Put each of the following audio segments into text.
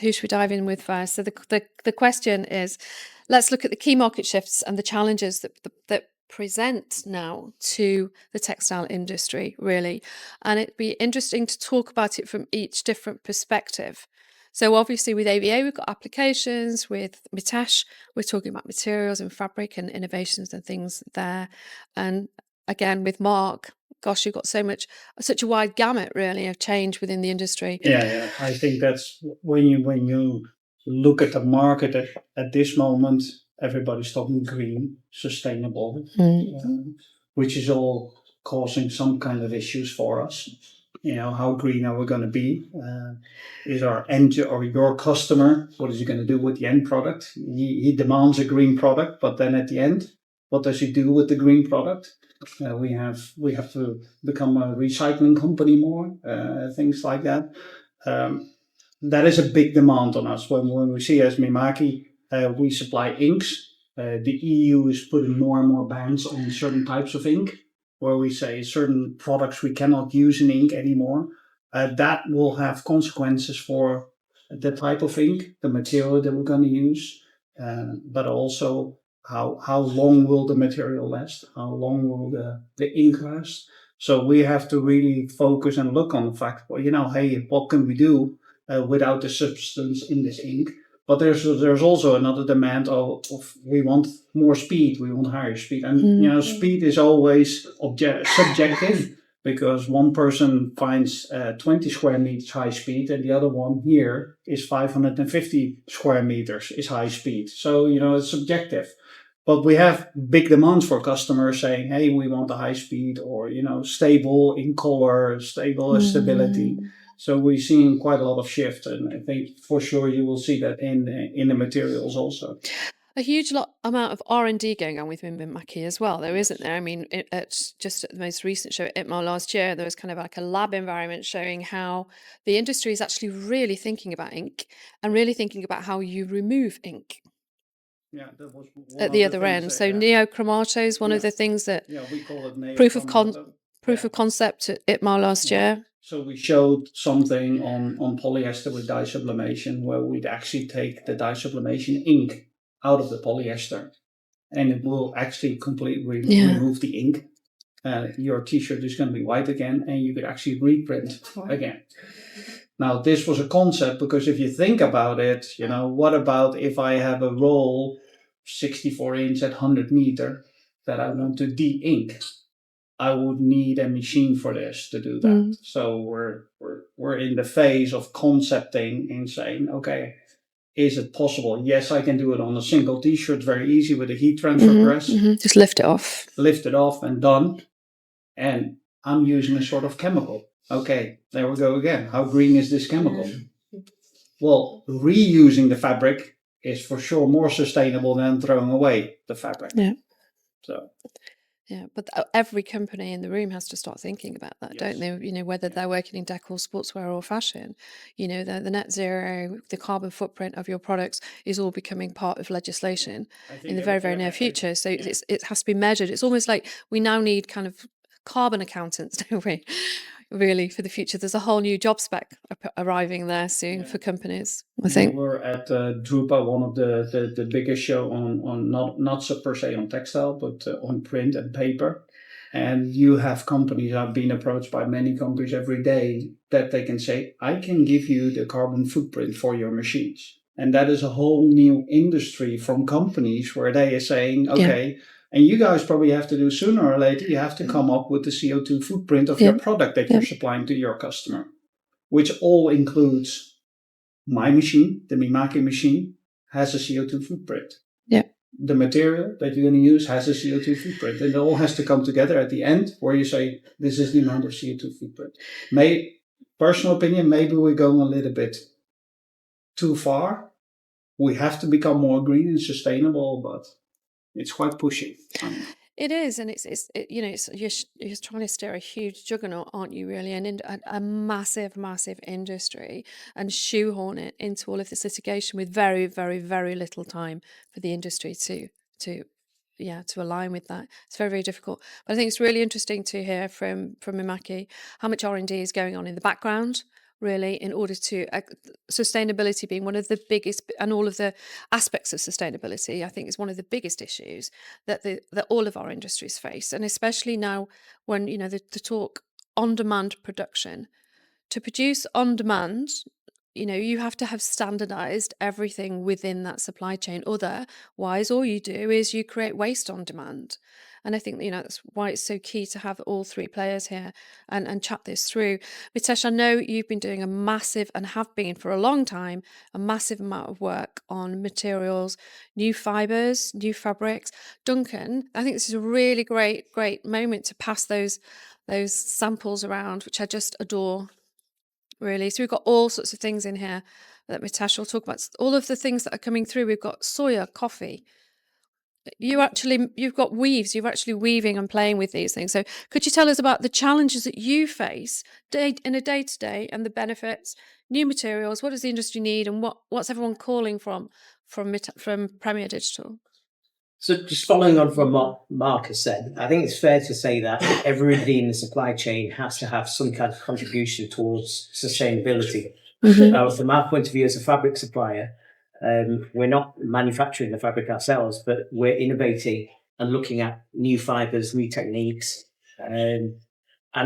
who should we dive in with first? So the question is, let's look at the key market shifts and the challenges that present now to the textile industry, really. And it'd be interesting to talk about it from each different perspective. So obviously with ABA, we've got applications. With Mitesh, we're talking about materials and fabric and innovations and things there. And again, with Marc, gosh, you've got such a wide gamut, really, of change within the industry. Yeah. I think that's when you look at the market at this moment, everybody's talking green, sustainable, which is all causing some kind of issues for us. How green are we going to be? Is our end or your customer, what is he going to do with the end product? He demands a green product, but then at the end, what does he do with the green product? We have to become a recycling company more, things like that. That is a big demand on us. When we see as Mimaki, we supply inks. The EU is putting more and more bans on certain types of ink, where we say certain products we cannot use in ink anymore. That will have consequences for the type of ink, the material that we're going to use, but also how long will the material last? How long will the ink last? So we have to really focus and look on the fact, hey, what can we do without the substance in this ink? But there's also another demand of we want more speed, we want higher speed. And, speed is always subjective, because one person finds 20 square meters high speed and the other one here is 550 square meters is high speed. So, it's subjective. But we have big demands for customers saying, hey, we want a high speed or, stable in color, stability. So we're seeing quite a lot of shift, and I think for sure you will see that in the materials also. A huge amount of R&D going on with Mimaki as well, though, isn't there? I mean, just at the most recent show at EMEA last year, there was kind of like a lab environment showing how the industry is actually really thinking about ink and really thinking about how you remove ink. Yeah, that was at the other end. So neochromato is one of the things that we call it proof of concept at ITMA last year. So we showed something on polyester with dye sublimation, where we'd actually take the dye sublimation ink out of the polyester, and it will actually completely remove the ink. Your t-shirt is going to be white again, and you could actually reprint again. Now, this was a concept because if you think about it, what about if I have a roll 64 inch at 100 meter that I want to de-ink? I would need a machine for this to do that. So we're in the phase of concepting and saying, okay, is it possible? Yes, I can do it on a single t-shirt, very easy with a heat transfer press. Just lift it off. Lift it off and done. And I'm using a sort of chemical. Okay, there we go again. How green is this chemical? Well, reusing the fabric is for sure more sustainable than throwing away the fabric. Yeah. So. Yeah, but every company in the room has to start thinking about that, don't they? Whether they're working in decor, sportswear, or fashion, the net zero, the carbon footprint of your products is all becoming part of legislation in the very, very near future. So it has to be measured. It's almost like we now need kind of carbon accountants, don't we? Really, for the future. There's a whole new job spec arriving there soon for companies, I think. We're at Drupa, one of the biggest show on not so per se on textile, but on print and paper. And you have companies, I've been approached by many companies every day, that they can say, I can give you the carbon footprint for your machines. And that is a whole new industry from companies where they are saying, okay, and you guys probably have to do sooner or later, you have to come up with the CO2 footprint of your product that you're supplying to your customer, which all includes my machine, the Mimaki machine, has a CO2 footprint. Yeah. The material that you're going to use has a CO2 footprint. And it all has to come together at the end where you say, this is the amount of CO2 footprint. Personal opinion, maybe we're going a little bit too far. We have to become more green and sustainable, but it's quite pushy. It is, and you're trying to steer a huge juggernaut, aren't you? Really, and a massive, massive industry, and shoehorn it into all of this litigation with very, very, very little time for the industry to align with that. It's very, very difficult. But I think it's really interesting to hear from Mimaki how much R&D is going on in the background really, in order to sustainability being one of the biggest, and all of the aspects of sustainability, I think, is one of the biggest issues that that all of our industries face, and especially now when the talk on-demand production. To produce on demand, you have to have standardized everything within that supply chain. Otherwise, all you do is you create waste on demand. And I think, that's why it's so key to have all three players here and chat this through. Mitesh, I know you've been doing a massive, and have been for a long time, a massive amount of work on materials, new fibers, new fabrics. Duncan, I think this is a really great moment to pass those samples around, which I just adore. Really. So we've got all sorts of things in here that Mitesh will talk about. All of the things that are coming through. We've got soya, coffee. You've got weaves. You're actually weaving and playing with these things. So could you tell us about the challenges that you face in a day-to-day, and the benefits, new materials? What does the industry need, and what's everyone calling from Premier Digital? So just following on from what Marc has said, I think it's fair to say that everybody in the supply chain has to have some kind of contribution towards sustainability. From our point of view as a fabric supplier, we're not manufacturing the fabric ourselves, but we're innovating and looking at new fibers, new techniques, and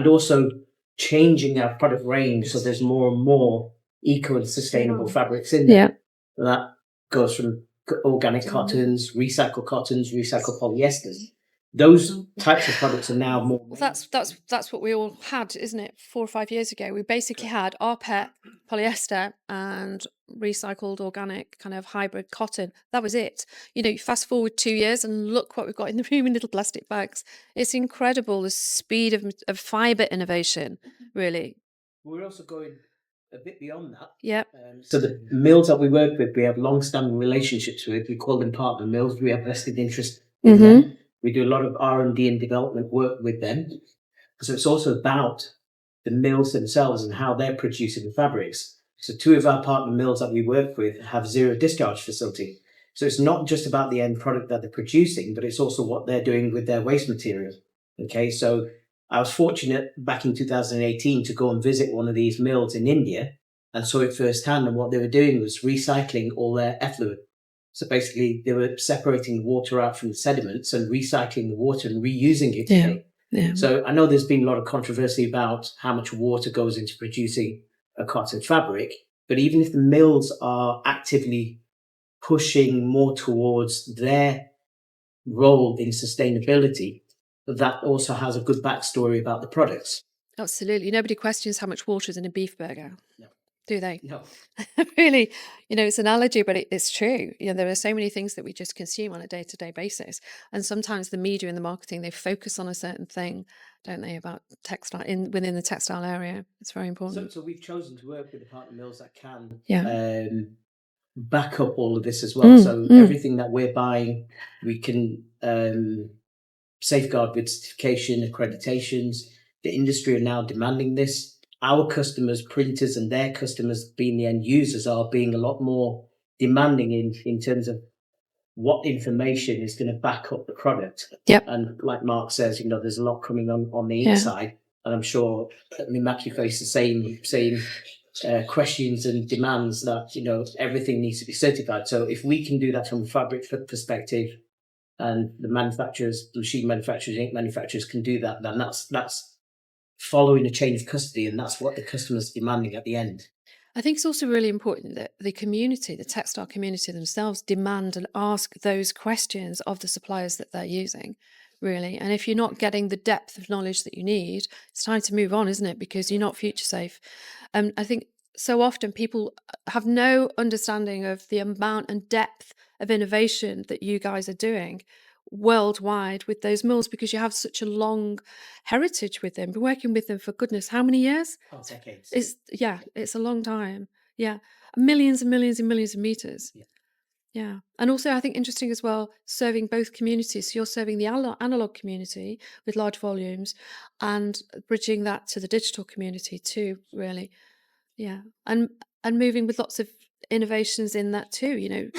also changing our product range so there's more and more eco and sustainable fabrics in there. Yeah. That goes from organic cottons, recycled polyesters. Those types of products are now more. Well, that's what we all had, isn't it? 4 or 5 years ago, we basically had rPET, polyester, and recycled organic kind of hybrid cotton. That was it. Fast forward 2 years and look what we've got in the room in little plastic bags. It's incredible, the speed of fiber innovation, really. We're also going a bit beyond that. Yeah. So the mills that we work with, we have long-standing relationships with. We call them partner mills. We have vested interest in them. We do a lot of R&D and development work with them. So it's also about the mills themselves and how they're producing the fabrics. So 2 of our partner mills that we work with have zero discharge facility. So it's not just about the end product that they're producing, but it's also what they're doing with their waste material. Okay, so I was fortunate back in 2018 to go and visit one of these mills in India and saw it firsthand. And what they were doing was recycling all their effluent. So basically, they were separating water out from the sediments and recycling the water and reusing it again. Yeah. So I know there's been a lot of controversy about how much water goes into producing a cotton fabric, but even if the mills are actively pushing more towards their role in sustainability, that also has a good backstory about the products. Absolutely. Nobody questions how much water is in a beef burger. No. Do they? No. Really, it's an analogy, but it's true. There are so many things that we just consume on a day-to-day basis. And sometimes the media and the marketing, they focus on a certain thing, don't they, about textile within the textile area. It's very important. So we've chosen to work with the partner mills that can back up all of this as well. Everything that we're buying, we can safeguard with certification, accreditations. The industry are now demanding this. Our customers, printers, and their customers, being the end users, are being a lot more demanding in terms of what information is going to back up the product. Yep. And like Marc says, there's a lot coming on the inside, and I'm sure that Mimaki face the same questions and demands that everything needs to be certified. So if we can do that from a fabric perspective, and the manufacturers, the machine manufacturers, ink manufacturers can do that, then that's following a chain of custody, and that's what the customer's demanding at the end. I think it's also really important that the community, the textile community themselves, demand and ask those questions of the suppliers that they're using, really. And if you're not getting the depth of knowledge that you need, it's time to move on, isn't it? Because you're not future safe. I think so often people have no understanding of the amount and depth of innovation that you guys are doing worldwide with those mills, because you have such a long heritage with them. Been working with them for goodness how many years? Decades. It's a long time. Yeah, millions and millions and millions of meters. Yeah. And also I think interesting as well, serving both communities. So you're serving the analog community with large volumes and bridging that to the digital community too, really. Yeah. And moving with lots of innovations in that too,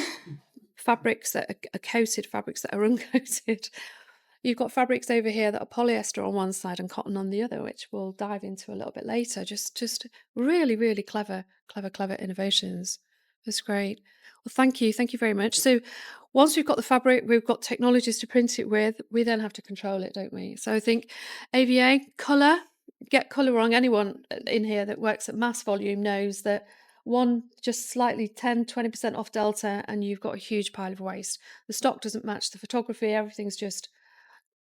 fabrics that are coated, fabrics that are uncoated. you've got fabrics over here that are polyester on one side and cotton on the other, which we'll dive into a little bit later. Just really, really clever innovations. That's great. Well, thank you very much. So once we've got the fabric, we've got technologies to print it with, we then have to control it, don't we? So I think AVA, colour, get colour wrong. Anyone in here that works at mass volume knows that one just slightly 10-20% off delta and you've got a huge pile of waste. The stock doesn't match the photography, everything's just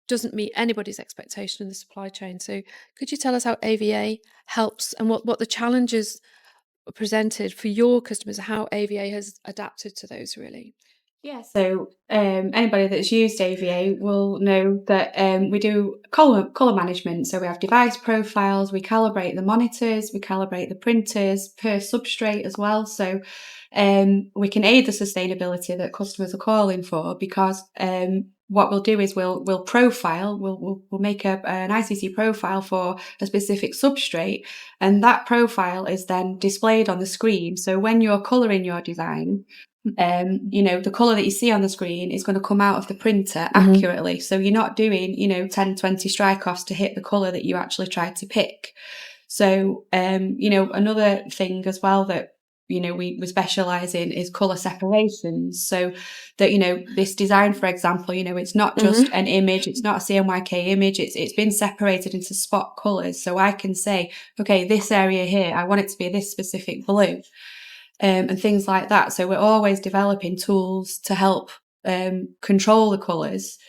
doesn't meet anybody's expectation in the supply chain. So could you tell us how AVA helps and what the challenges presented for your customers, how AVA has adapted to those really? Yeah, so anybody that's used AVA will know that we do colour management. So we have device profiles, we calibrate the monitors, we calibrate the printers per substrate as well. So we can aid the sustainability that customers are calling for, because what we'll do is we'll profile, we'll make an ICC profile for a specific substrate, and that profile is then displayed on the screen. So when you're colouring your design, the colour that you see on the screen is going to come out of the printer accurately. So you're not doing, 10, 20 strike-offs to hit the colour that you actually tried to pick. So, another thing as well that, we specialise in is colour separations. So that, this design, for example, it's not just an image, it's not a CMYK image, it's been separated into spot colours. So I can say, okay, this area here, I want it to be this specific blue. And things like that. So we're always developing tools to help control the colours,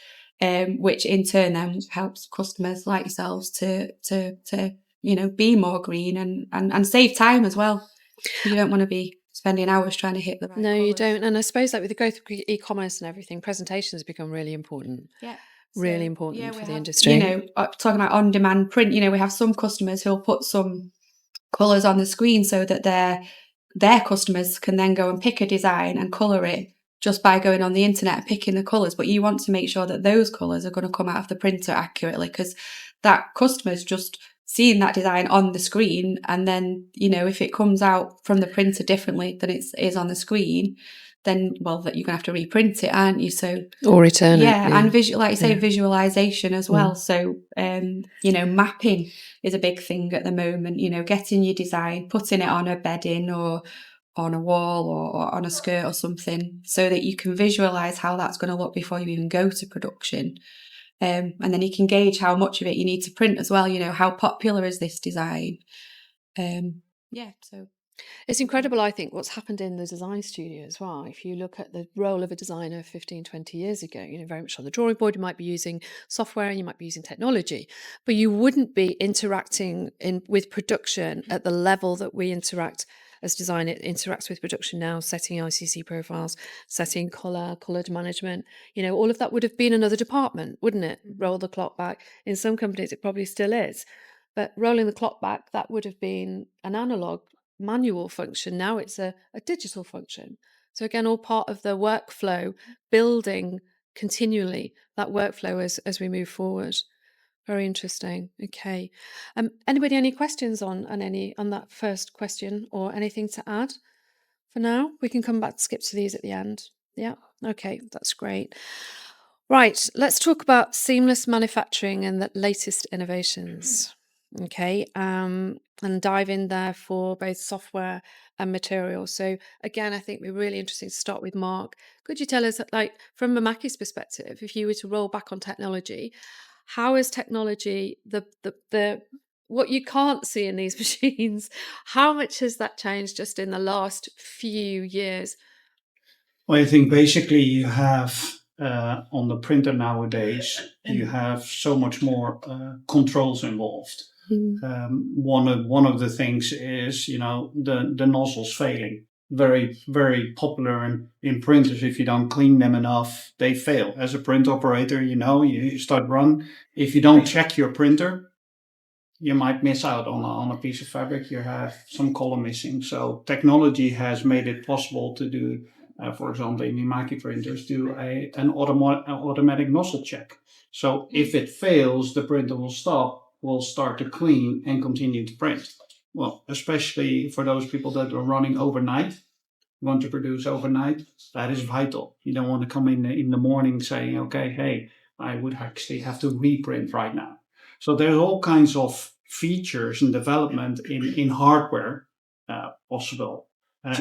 which in turn then helps customers like yourselves to be more green and save time as well. You don't want to be spending hours trying to hit the right No, colours. you don't. And I suppose with the growth of e-commerce and everything, presentation has become really important. Yeah. Really important for the industry. Talking about on-demand print, we have some customers who'll put some colours on the screen so that their customers can then go and pick a design and colour it just by going on the internet and picking the colours. But you want to make sure that those colours are going to come out of the printer accurately, because that customer's just seeing that design on the screen. And then, if it comes out from the printer differently than it is on the screen, then, that you're going to have to reprint it, aren't you? So, or return it. Yeah, and visualization as well. So, mapping is a big thing at the moment. Getting your design, putting it on a bedding or on a wall or on a skirt or something, so that you can visualize how that's going to look before you even go to production. And then you can gauge how much of it you need to print as well. How popular is this design? So it's incredible, I think, what's happened in the design studio as well. If you look at the role of a designer 15, 20 years ago, very much on the drawing board, you might be using software and you might be using technology, but you wouldn't be interacting with production at the level that we interact as design. It interacts with production now, setting ICC profiles, setting coloured management. All of that would have been another department, wouldn't it? Roll the clock back. In some companies, it probably still is. But rolling the clock back, that would have been an analog manual function. Now it's a digital function. So again, all part of the workflow, building continually that workflow as we move forward. Very interesting. Okay. Anybody any questions on that first question or anything to add for now? We can come back, skip to these at the end. Yeah. Okay, that's great. Right, let's talk about seamless manufacturing and the latest innovations. Okay, and dive in there for both software and material. So again, I think we're really interested to start with Marc. Could you tell us, from Mimaki's perspective, if you were to roll back on technology, how is technology the what you can't see in these machines? How much has that changed just in the last few years? Well, I think basically you have on the printer nowadays, you have so much more controls involved. One of the things is, the nozzles failing. Very, very popular in printers. If you don't clean them enough, they fail. As a print operator, you start run. If you don't check your printer, you might miss out on a piece of fabric. You have some color missing. So technology has made it possible to do, for example, in Mimaki printers, do an automatic nozzle check. So if it fails, the printer will start to clean and continue to print. Well, especially for those people that are running overnight, want to produce overnight, that is vital. You don't want to come in the morning saying, okay, hey, I would actually have to reprint right now. So there's all kinds of features and development in hardware possible.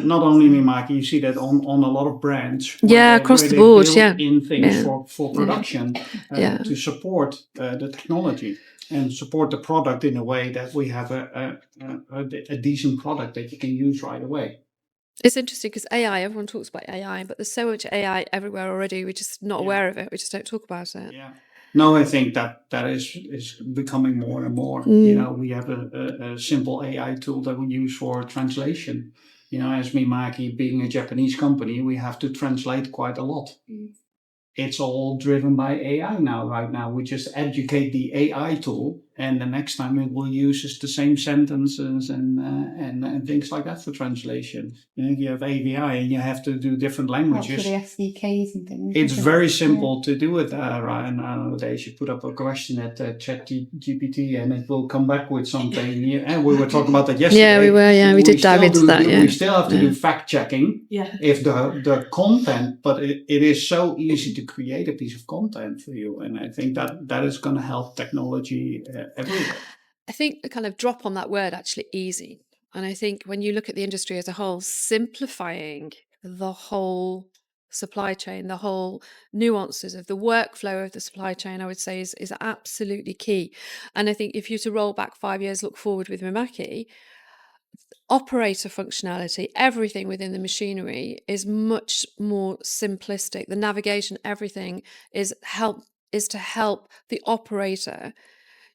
Not only Mimaki, you see that on a lot of brands. Across the they board, build in things Yeah. for production to support the technology and support the product in a way that we have a decent product that you can use right away. It's interesting because AI, everyone talks about AI, but there's so much AI everywhere already. We're just not aware of it. We just don't talk about it. Yeah. No, I think that is becoming more and more. You know, we have a simple AI tool that we use for translation. You know, as Mimaki being a Japanese company, we have to translate quite a lot. It's all driven by AI now. Right now, we just educate the AI tool, and the next time it will use the same sentences and things like that for translation. You know, you have AVI, and you have to do different languages. For the SDKs and things. It's very simple to do it, Ryan. Nowadays, you put up a question at ChatGPT, and it will come back with something. And we were talking about that yesterday. Yeah, we were. Yeah, we did dive into that. We still have to do fact checking. Yeah. If the content, but it is so easy to create a piece of content for you, and I think that is going to help technology everywhere. I think the kind of drop on that word actually easy, and I think when you look at the industry as a whole, simplifying the whole supply chain, the whole nuances of the workflow of the supply chain, I would say is absolutely key. And I think if you were to roll back 5 years, look forward with Mimaki, operator functionality, everything within the machinery is much more simplistic. The navigation, everything is to help the operator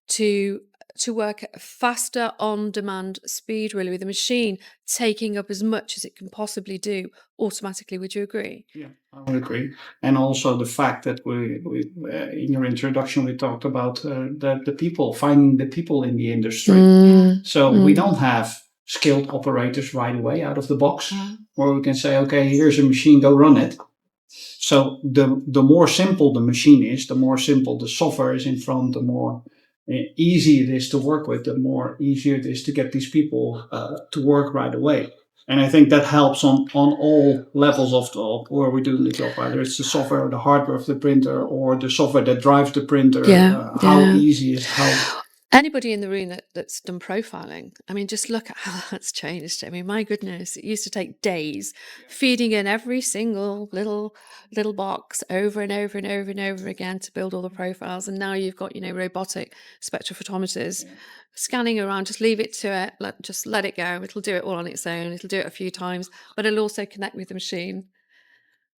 to work at a faster on-demand speed, really, with the machine taking up as much as it can possibly do automatically. Would you agree? Yeah, I would agree. And also the fact that we in your introduction, we talked about the people, finding the people in the industry. We don't have skilled operators right away out of the box, where we can say, okay, here's a machine, go run it. So the more simple the machine is, the more simple the software is in front, the more easy it is to work with, the more easier it is to get these people to work right away. And I think that helps on all levels of where we're doing the job, whether it's the software or the hardware of the printer or the software that drives the printer. How easy is how. Anybody in the room that's done profiling, I mean, just look at how that's changed. I mean, my goodness, it used to take days feeding in every single little box over and over and over and over again to build all the profiles. And now you've got, robotic spectrophotometers scanning around. Just leave it to it. Just let it go. It'll do it all on its own. It'll do it a few times, but it'll also connect with the machine.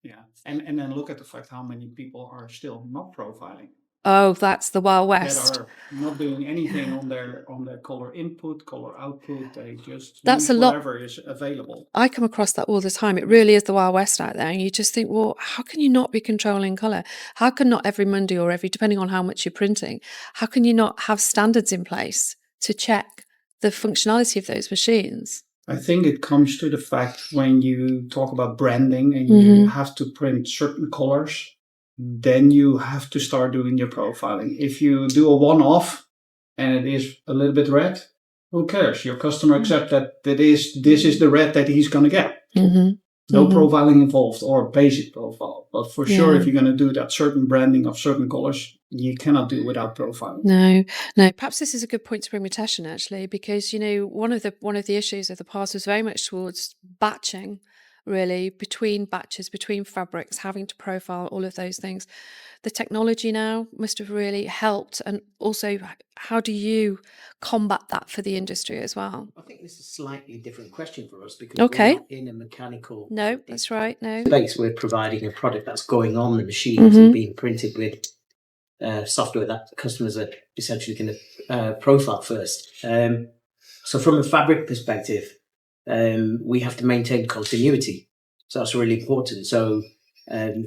Yeah, and then look at the fact how many people are still not profiling. Oh, that's the Wild West. That are not doing anything on their color input, color output. They just use whatever is available. I come across that all the time. It really is the Wild West out there. And you just think, well, how can you not be controlling color? How can not every Monday or depending on how much you're printing, how can you not have standards in place to check the functionality of those machines? I think it comes to the fact when you talk about branding and you have to print certain colors, then you have to start doing your profiling. If you do a one-off and it is a little bit red, who cares? Your customer accepts that this is the red that he's going to get. No profiling involved or basic profile. But for sure, if you're going to do that certain branding of certain colors, you cannot do it without profiling. No. Perhaps this is a good point to bring Mitesh in, actually, because, one of the issues of the past was very much towards batching, really, between batches, between fabrics, having to profile all of those things. The technology now must have really helped. And also, how do you combat that for the industry as well? I think this is a slightly different question for us because we're not in a mechanical that's right. space. We're providing a product that's going on the machines and being printed with software that customers are essentially going to profile first. So from a fabric perspective, we have to maintain continuity. So that's really important. So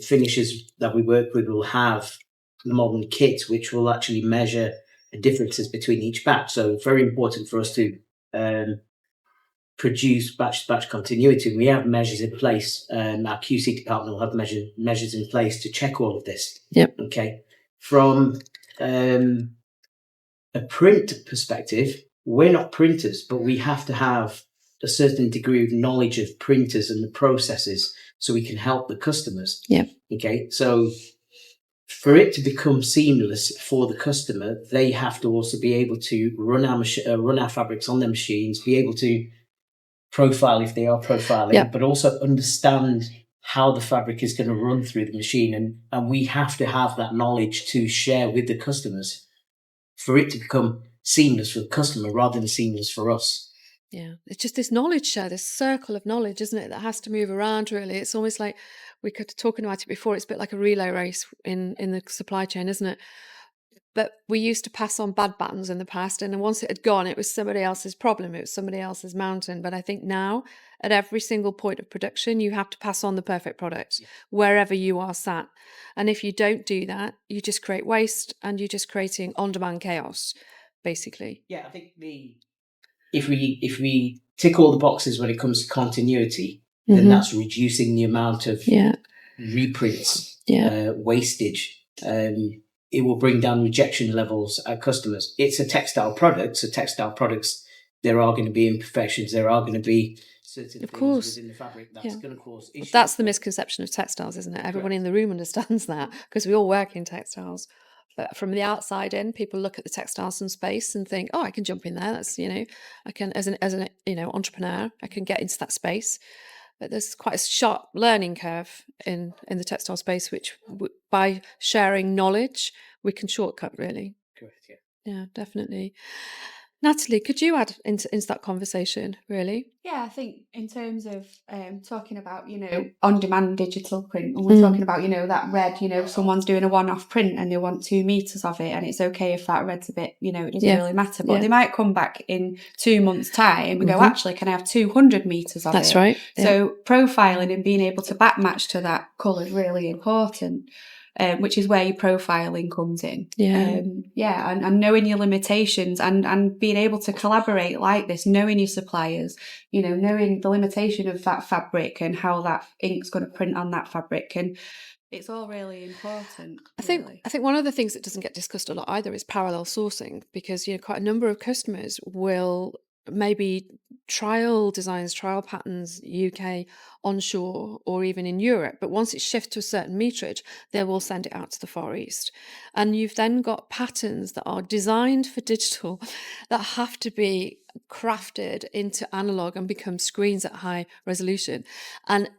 finishers that we work with will have modern kits which will actually measure the differences between each batch. So it's very important for us to produce batch continuity. We have measures in place. Our QC department will have measures in place to check all of this. Yep. Okay. From a print perspective, we're not printers, but we have to have a certain degree of knowledge of printers and the processes so we can help the customers. Yeah. Okay. So For it to become seamless for the customer, they have to also be able to run our fabrics on their machines, be able to profile if they are profiling, but also understand how the fabric is going to run through the machine. And we have to have that knowledge to share with the customers for it to become seamless for the customer rather than seamless for us. Yeah, it's just this knowledge share, this circle of knowledge, isn't it, that has to move around, really. It's almost like, we could talking about it before, it's a bit like a relay race in the supply chain, isn't it? But we used to pass on bad patterns in the past, and then once it had gone, it was somebody else's problem, it was somebody else's mountain. But I think now, at every single point of production, you have to pass on the perfect product wherever you are sat. And if you don't do that, you just create waste, and you're just creating on-demand chaos, basically. Yeah, I think if we tick all the boxes when it comes to continuity, then that's reducing the amount of reprints, wastage. It will bring down rejection levels at customers. It's a textile product, so textile products, there are going to be imperfections, there are going to be certain things within the fabric that's going to cause issues. That's the misconception of textiles, isn't it? Everyone in the room understands that, because we all work in textiles. But from the outside in, people look at the textiles and space and think, oh, I can jump in there. That's, I can, as an entrepreneur, I can get into that space. But there's quite a sharp learning curve in the textile space, which by sharing knowledge, we can shortcut, really. Correct, yeah. Yeah, definitely. Natalie, could you add into that conversation, really? Yeah, I think in terms of talking about, on-demand digital print, and we're talking about, that red, if someone's doing a one-off print and they want 2 meters of it, and it's okay if that red's a bit, it doesn't really matter. But they might come back in 2 months' time and go, actually, can I have 200 meters of it? That's right. Yeah. So profiling and being able to back match to that colour is really important. Which is where your profiling comes in. And knowing your limitations and being able to collaborate like this, knowing your suppliers, knowing the limitation of that fabric and how that ink's going to print on that fabric, and it's all really important. I think one of the things that doesn't get discussed a lot either is parallel sourcing, because quite a number of customers will maybe trial designs, trial patterns UK onshore or even in Europe, but once it shifts to a certain meterage, they will send it out to the Far East. And you've then got patterns that are designed for digital that have to be crafted into analog and become screens at high resolution. And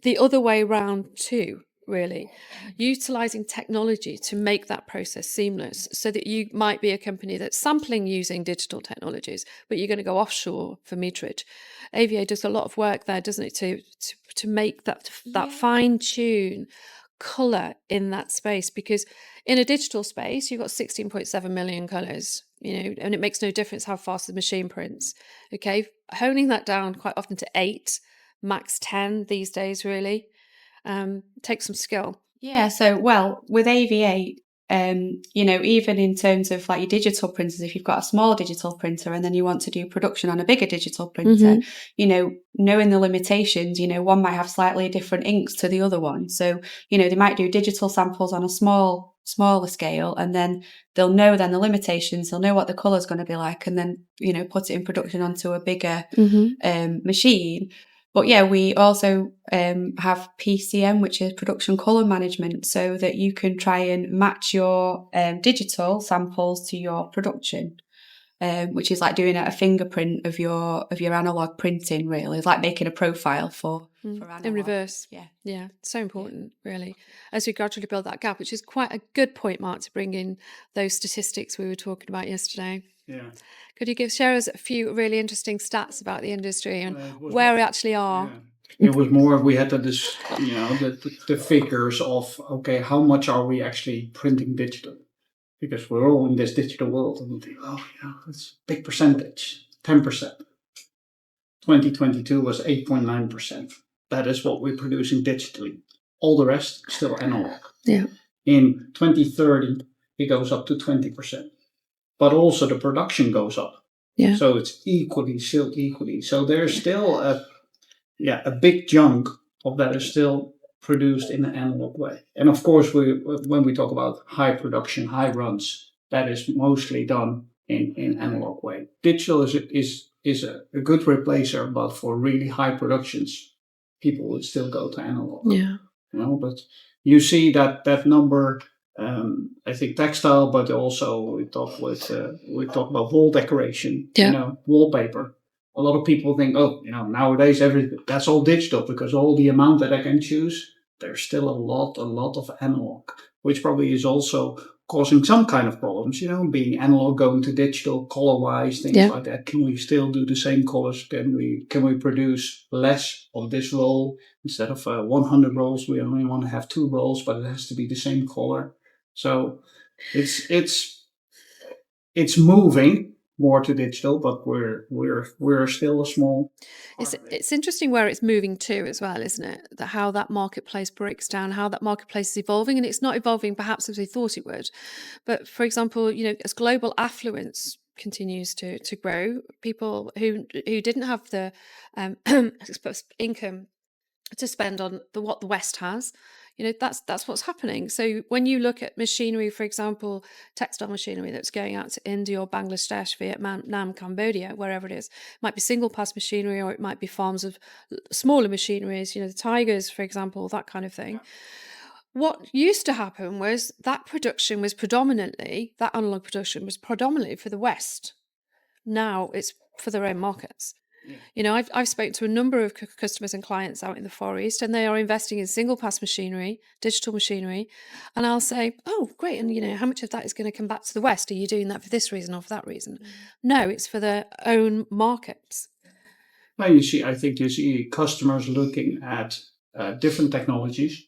the other way around too, really, utilizing technology to make that process seamless, so that you might be a company that's sampling using digital technologies, but you're going to go offshore for meterage. AVA does a lot of work there, doesn't it, to make that fine tune color in that space, because in a digital space you've got 16.7 million colors, and it makes no difference how fast the machine prints. Okay, honing that down quite often to 8, max 10 these days, really. Takes some skill. Yeah, so with AVA, even in terms of like your digital printers, if you've got a small digital printer and then you want to do production on a bigger digital printer, knowing the limitations, one might have slightly different inks to the other one. So, they might do digital samples on a smaller scale, and then they'll know then the limitations, they'll know what the colour's going to be like, and then, put it in production onto a bigger machine. But yeah, we also have PCM, which is production colour management, so that you can try and match your digital samples to your production, which is like doing a fingerprint of your analogue printing. Really, it's like making a profile for analog. In reverse. Yeah, so important, really, as we gradually build that gap, which is quite a good point, Marc, to bring in those statistics we were talking about yesterday. Yeah. Could you share us a few really interesting stats about the industry and where we actually are? Yeah. It was more, we had the figures of, okay, how much are we actually printing digital? Because we're all in this digital world, and we think, that's a big percentage, 10%. 2022 was 8.9%. That is what we're producing digitally. All the rest still analog. Yeah. In 2030, it goes up to 20%. But also the production goes up. Yeah. So it's still equally. So there's still a big chunk of that is still produced in an analog way. And of course, when we talk about high production, high runs, that is mostly done in analog way. Digital is a good replacer, but for really high productions, people would still go to analog. Yeah. But you see that number I think textile, but also we talk about wall decoration, wallpaper. A lot of people think, nowadays that's all digital because all the amount that I can choose, there's still a lot of analog, which probably is also causing some kind of problems, being analog going to digital, color-wise, things like that. Can we still do the same colors? Can we produce less of this roll? Instead of 100 rolls, we only want to have 2 rolls, but it has to be the same color. So it's moving more to digital, but we're still a small. It's interesting where it's moving to as well, isn't it? That how that marketplace breaks down, how that marketplace is evolving, and it's not evolving perhaps as we thought it would. But for example, as global affluence continues to grow, people who didn't have the income to spend on what the West has, that's what's happening. So when you look at machinery, for example, textile machinery that's going out to India or Bangladesh, Vietnam, Cambodia, wherever it is, it might be single pass machinery, or it might be farms of smaller machineries, the tigers, for example, that kind of thing. What used to happen was that production was predominantly, that analog production was predominantly for the West. Now it's for their own markets. I've spoken to a number of customers and clients out in the Far East, and they are investing in single pass machinery, digital machinery. And I'll say, oh, great. And, how much of that is going to come back to the West? Are you doing that for this reason or for that reason? No, it's for their own markets. Well, I think you see customers looking at different technologies,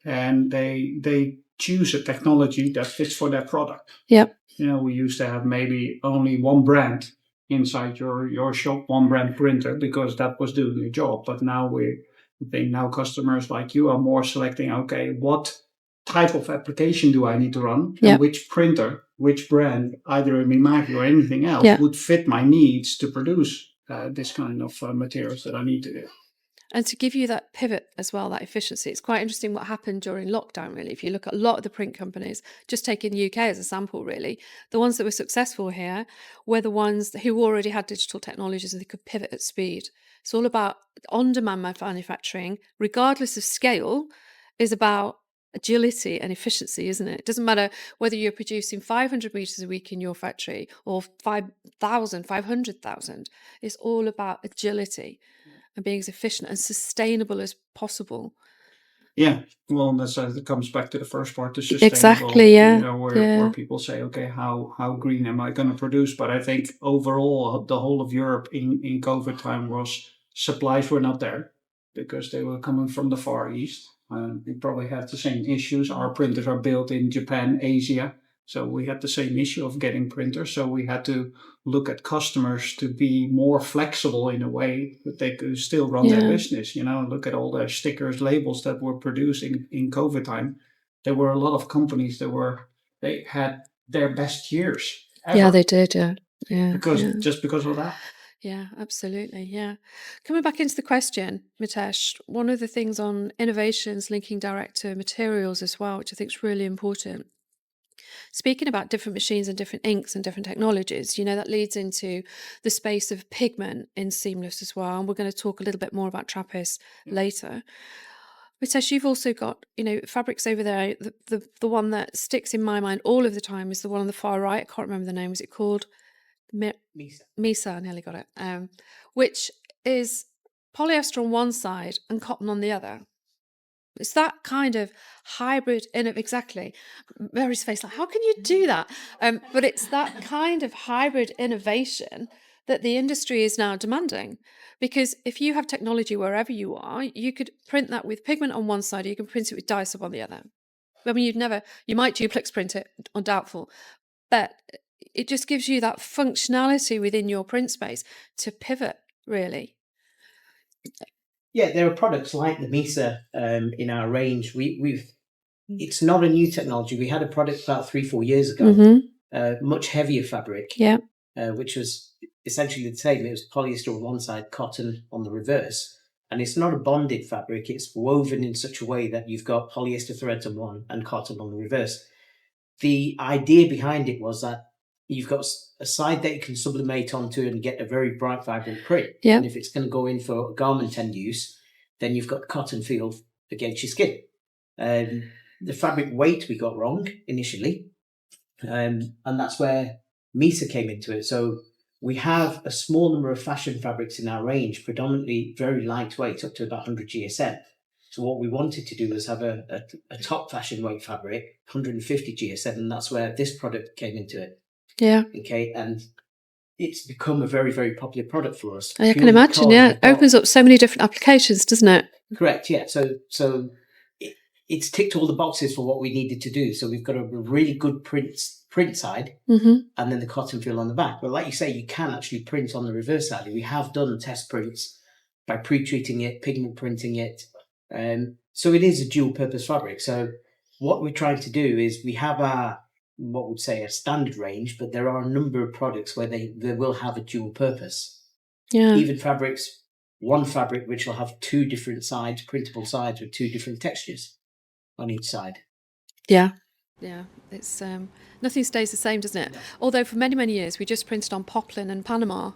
and they choose a technology that fits for their product. Yep. We used to have maybe only one brand inside your shop, one brand printer, because that was doing the job. But now we think customers like you are more selecting, okay, what type of application do I need to run, and which printer, which brand, either a Mimaki or anything else, would fit my needs to produce this kind of materials that I need to do. And to give you that pivot as well, that efficiency, it's quite interesting what happened during lockdown, really. If you look at a lot of the print companies, just taking the UK as a sample, really, the ones that were successful here were the ones who already had digital technologies and they could pivot at speed. It's all about on-demand manufacturing, regardless of scale, is about agility and efficiency, isn't it? It doesn't matter whether you're producing 500 meters a week in your factory or 5,000, 500,000. It's all about agility and being as efficient and sustainable as possible. Yeah, well, that comes back to the first part, the sustainable. Exactly, where people say, okay, how green am I going to produce? But I think overall, the whole of Europe in COVID time supplies were not there because they were coming from the Far East. We probably have the same issues. Our printers are built in Japan, Asia. So we had the same issue of getting printers. So we had to look at customers to be more flexible in a way that they could still run their business. Look at all the stickers, labels that were produced in COVID time. There were a lot of companies they had their best years ever. Yeah, they did. Just because of that. Yeah, absolutely. Yeah. Coming back into the question, Mitesh, one of the things on innovations linking direct to materials as well, which I think is really important. Speaking about different machines and different inks and different technologies, that leads into the space of pigment in seamless as well. And we're going to talk a little bit more about Trappist later. Mitesh, you've also got, fabrics over there. The one that sticks in my mind all of the time is the one on the far right. I can't remember the name. Is it called? Misa, I nearly got it. Which is polyester on one side and cotton on the other. It's that kind of hybrid, exactly. Mary's face, like, how can you do that? But it's that kind of hybrid innovation that the industry is now demanding. Because if you have technology wherever you are, you could print that with pigment on one side, or you can print it with dye sub on the other. I mean, you might duplex print it, undoubtful, but it just gives you that functionality within your print space to pivot, really. Yeah, there are products like the Misa in our range. It's not a new technology. We had a product about 3-4 years ago, much heavier fabric, which was essentially the same. It was polyester on one side, cotton on the reverse. And it's not a bonded fabric. It's woven in such a way that you've got polyester threads on one and cotton on the reverse. The idea behind it was that you've got a side that you can sublimate onto and get a very bright, vibrant print. And if it's going to go in for garment end use, then you've got cotton feel against your skin. the fabric weight we got wrong initially. And that's where MESA came into it. So we have a small number of fashion fabrics in our range, predominantly very lightweight, up to about 100 GSM. So what we wanted to do was have a top fashion weight fabric, 150 GSM, and that's where this product came into it. Yeah. Okay, and it's become a very, very popular product for us. I can imagine, yeah. It opens up so many different applications, doesn't it? Correct, yeah. So it's ticked all the boxes for what we needed to do. So we've got a really good print side, and then the cotton feel on the back. But like you say, you can actually print on the reverse side. We have done test prints by pre-treating it, pigment printing it. So it is a dual purpose fabric. So what we're trying to do is we have what would say a standard range, but there are a number of products where they will have a dual purpose. Yeah. Even fabrics, one fabric which will have two different sides, printable sides with two different textures on each side. Yeah. Yeah. It's nothing stays the same, doesn't it? No. Although for many, many years we just printed on poplin and Panama.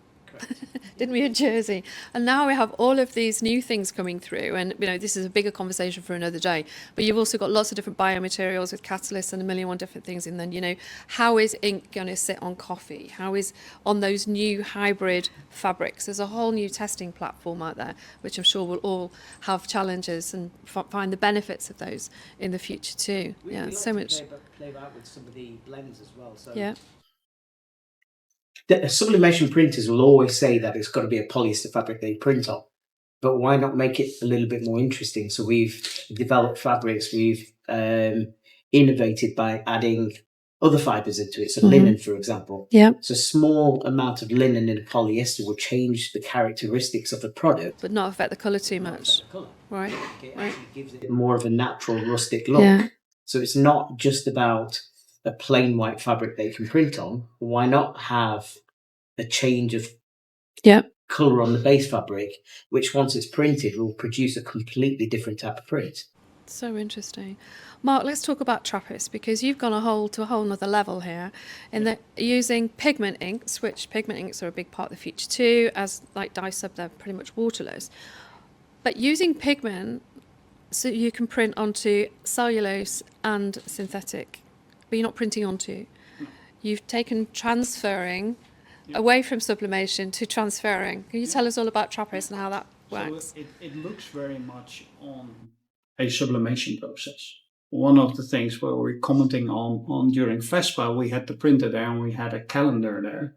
Didn't we, in Jersey? And now we have all of these new things coming through, and this is a bigger conversation for another day. But you've also got lots of different biomaterials with catalysts and a million one different things. And then, how is ink going to sit on coffee? How is on those new hybrid fabrics? There's a whole new testing platform out there, which I'm sure will all have challenges and find the benefits of those in the future too. We Yeah, like so to much. play about with some of the blends as well. So Yeah. The sublimation printers will always say that it's got to be a polyester fabric they print on, but why not make it a little bit more interesting? So we've developed fabrics, we've innovated by adding other fibers into it. So linen, for example. Yeah. So a small amount of linen in a polyester will change the characteristics of the product, But not affect the colour too much. affect the colour. Right. It Right. actually gives it more of a natural rustic look. Yeah. So it's not just about a plain white fabric they can print on. Why not have a change of colour on the base fabric, which once it's printed will produce a completely different type of print? So interesting. Marc, let's talk about Trappist, because you've gone to a whole nother level here in that using pigment inks, which pigment inks are a big part of the future too, as like dye sub, they're pretty much waterless. But using pigment so you can print onto cellulose and synthetic, but you're not printing onto. You've taken transferring away from sublimation to transferring. Can you tell us all about Trappist and how that works? So it looks very much on a sublimation process. One of the things where we're commenting on during FESPA, we had the printer there and we had a calendar there.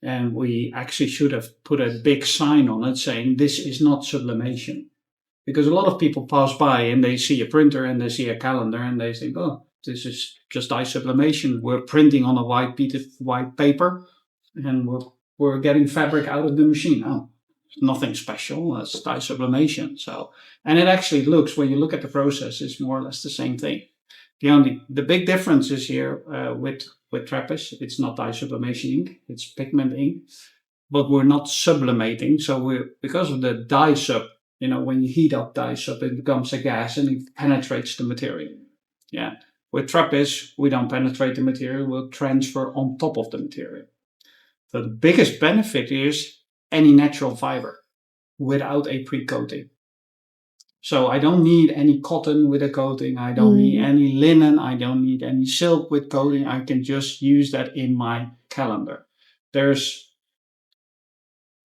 And we actually should have put a big sign on it saying, this is not sublimation. Because a lot of people pass by and they see a printer and they see a calendar and they think, oh, this is just dye sublimation. We're printing on a white piece of white paper and we're getting fabric out of the machine. Oh, nothing special. That's dye sublimation. So, and it actually looks, when you look at the process, it's more or less the same thing. The big difference is here with Trappist. It's not dye sublimation ink. It's pigment ink, but we're not sublimating. So because of the dye sub, when you heat up dye sub, it becomes a gas and it penetrates the material. Yeah. With Trappist, we don't penetrate the material. We'll transfer on top of the material. So the biggest benefit is any natural fiber without a pre-coating. So I don't need any cotton with a coating. I don't need any linen. I don't need any silk with coating. I can just use that in my calendar. There's,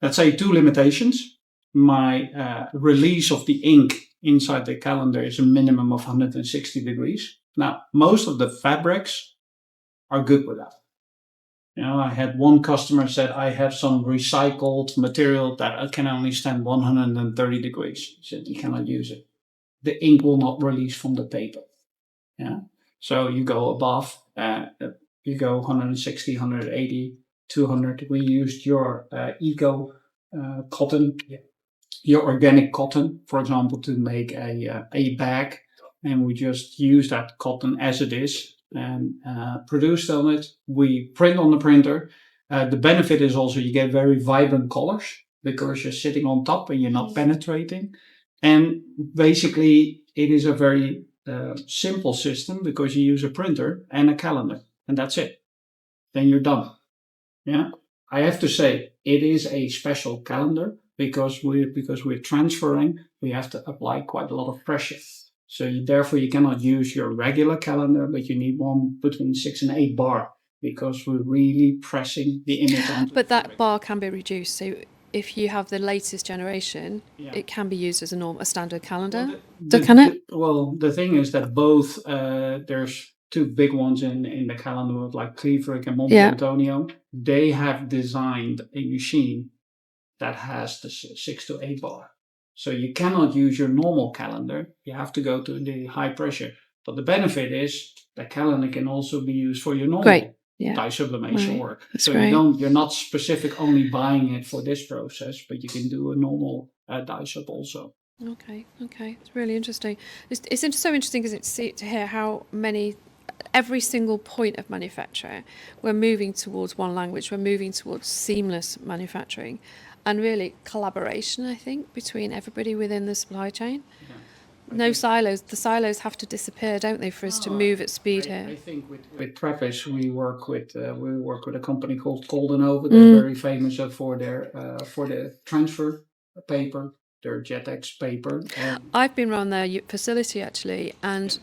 let's say, two limitations. My release of the ink inside the calendar is a minimum of 160 degrees. Now, most of the fabrics are good with that. I had one customer said, I have some recycled material that can only stand 130 degrees. He said, you cannot use it. The ink will not release from the paper. Yeah. So you go above, you go 160, 180, 200. We used your eco cotton, your organic cotton, for example, to make a bag. And we just use that cotton as it is and produced on it. We print on the printer. The benefit is also you get very vibrant colors because you're sitting on top and you're not penetrating. And basically, it is a very simple system because you use a printer and a calendar, and that's it. Then you're done. Yeah, I have to say it is a special calendar because we're transferring. We have to apply quite a lot of pressure. So therefore you cannot use your regular calendar, but you need one between 6 and 8 bar, because we're really pressing the image onto But the that bar can be reduced. So if you have the latest generation, Yeah. it can be used as a standard calendar. Well, Can it? the thing is that both there's two big ones in the calendar, like Cleveland and Monte Yeah. Antonio. They have designed a machine that has the 6 to 8 bar. So you cannot use your normal calendar. You have to go to the high pressure. But the benefit is the calendar can also be used for your normal Great. Yeah. dye sublimation Right. work. That's So great. you're not specific only buying it for this process, but you can do a normal dye sub also. Okay. It's really interesting. It's so interesting, isn't it, to hear how every single point of manufacture, we're moving towards one language, we're moving towards seamless manufacturing, and really collaboration, I think, between everybody within the supply chain. Yeah. No silos. The silos have to disappear, don't they, for us to move at speed here? I think with Travis, we work with a company called Goldenova. They're very famous for the transfer paper, their JetX paper. I've been around their facility actually, and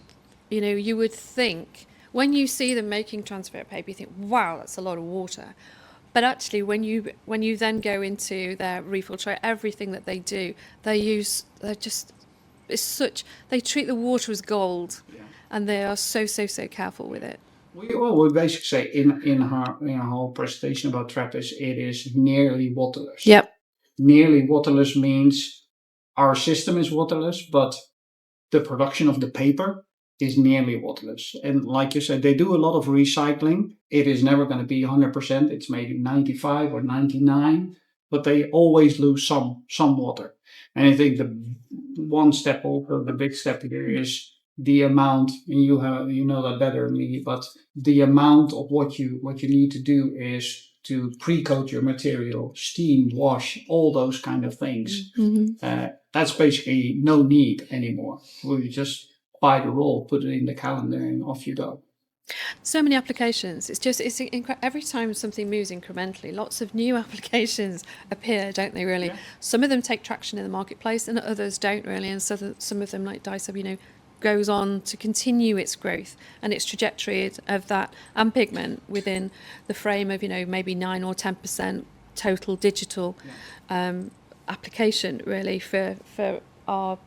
you would think when you see them making transfer paper, you think, wow, that's a lot of water. But actually, when you then go into their refill tray, everything that they do, they treat the water as gold, and they are so careful with it. We basically say in our whole presentation about Trappist, it is nearly waterless. Yep. Nearly waterless means our system is waterless, but the production of the paper is nearly waterless. And like you said, they do a lot of recycling. It is never going to be 100%. It's maybe 95 or 99, but they always lose some water. And I think the one step over, the big step here is the amount, and you know that better than me, but the amount of what you need to do is to pre-coat your material, steam, wash, all those kind of things. Mm-hmm. That's basically no need anymore. We just buy the roll, put it in the calendar, and off you go. So many applications. Every time something moves incrementally, lots of new applications appear, don't they? Really, some of them take traction in the marketplace, and others don't really. And so some of them, like dye sub, goes on to continue its growth and its trajectory of that and pigment within the frame of maybe 9 or 10% total digital application, really, for our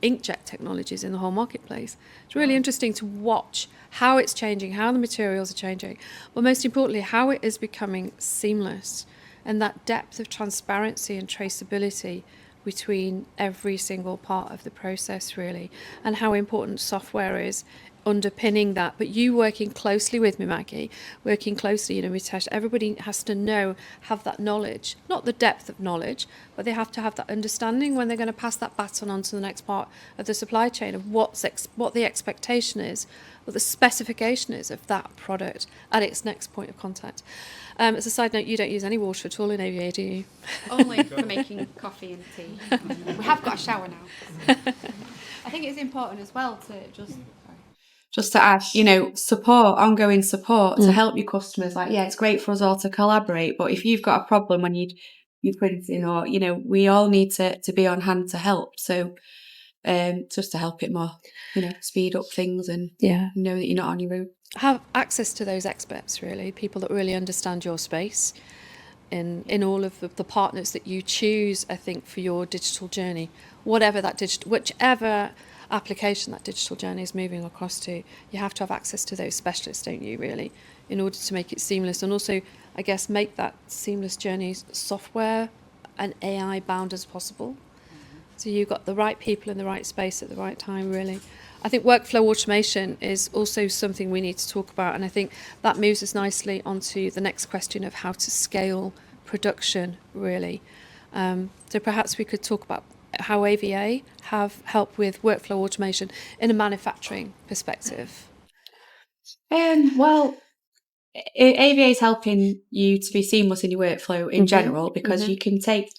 inkjet technologies in the whole marketplace. It's really interesting to watch how it's changing, how the materials are changing, but most importantly, how it is becoming seamless, and that depth of transparency and traceability between every single part of the process, really, and how important software is underpinning that. But you working closely with Mimaki, working closely, Mitesh, everybody has to have that knowledge, not the depth of knowledge, but they have to have that understanding when they're going to pass that baton on to the next part of the supply chain of what the expectation is, what the specification is of that product at its next point of contact. As a side note, you don't use any water at all in AVA, do you? Only for making coffee and tea. We have got a shower now. I think it's important as well to just to add, ongoing support to help your customers. Like, it's great for us all to collaborate, but if you've got a problem when you're printing, or we all need to be on hand to help. So just to help it more, speed up things and know that you're not on your own. Have access to those experts, really, people that really understand your space in all of the partners that you choose, I think, for your digital journey, whichever application that digital journey is moving across to, you have to have access to those specialists, don't you, really, in order to make it seamless, and also, I guess, make that seamless journey software and AI bound as possible. So you've got the right people in the right space at the right time, really. I think workflow automation is also something we need to talk about, and I think that moves us nicely onto the next question of how to scale production, really. So perhaps we could talk about how AVA have helped with workflow automation in a manufacturing perspective. Well, AVA is helping you to be seamless in your workflow in general, because you can take,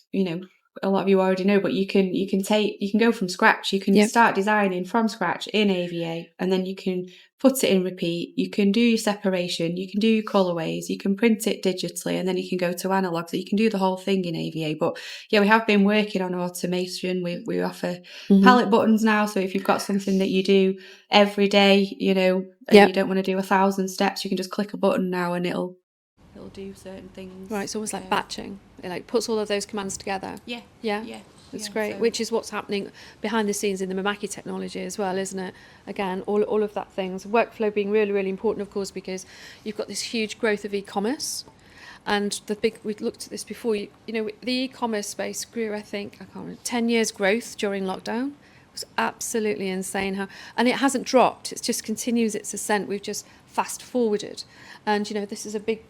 a lot of you already know, but you can go from scratch. You can Yep. start designing from scratch in AVA, and then you can put it in repeat. You can do your separation, you can do your colorways, you can print it digitally, and then you can go to analog. So you can do the whole thing in AVA. But yeah, we have been working on automation. We offer pallet buttons now. So if you've got something that you do every day, you know, and Yep. you don't want to do 1,000 steps, you can just click a button now and it'll do certain things. Right, it's almost like batching. It like puts all of those commands together. Yeah. Yeah. Yeah. That's Yeah, great, so- which is what's happening behind the scenes in the Mimaki technology as well, isn't it? Again, all of that things. Workflow being really, really important, of course, because you've got this huge growth of e-commerce. And we looked at this before, you know, the e-commerce space grew, I think, I can't remember, 10 years growth during lockdown. It was absolutely insane and it hasn't dropped, it just continues its ascent. We've just fast forwarded. And, you know, this is a big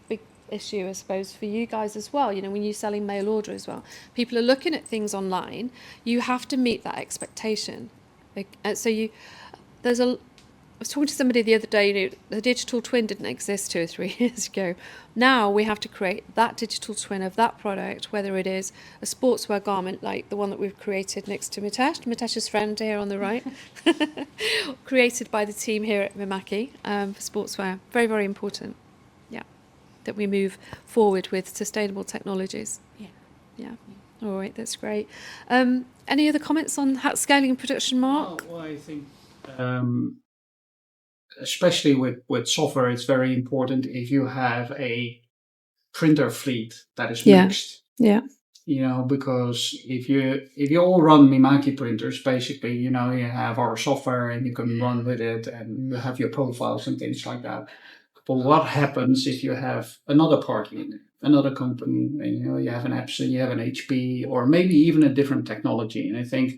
issue, I suppose, for you guys as well. You know, when you're selling mail order as well, people are looking at things online. You have to meet that expectation. I was talking to somebody the other day, you know, the digital twin didn't exist 2 or 3 years ago. Now we have to create that digital twin of that product, whether it is a sportswear garment like the one that we've created next to Mitesh's friend here on the right, created by the team here at Mimaki for sportswear. Very, very important, yeah, that we move forward with sustainable technologies. Yeah. All right, that's great. Any other comments on scaling production, Marc? Well, I think especially with software, it's very important if you have a printer fleet that is mixed. Yeah. You know, because if you all run Mimaki printers, basically, you know, you have our software and you can run with it and you have your profiles and things like that. But what happens if you have another party in it, another company, and, you know, you have an Epson, you have an HP, or maybe even a different technology? And I think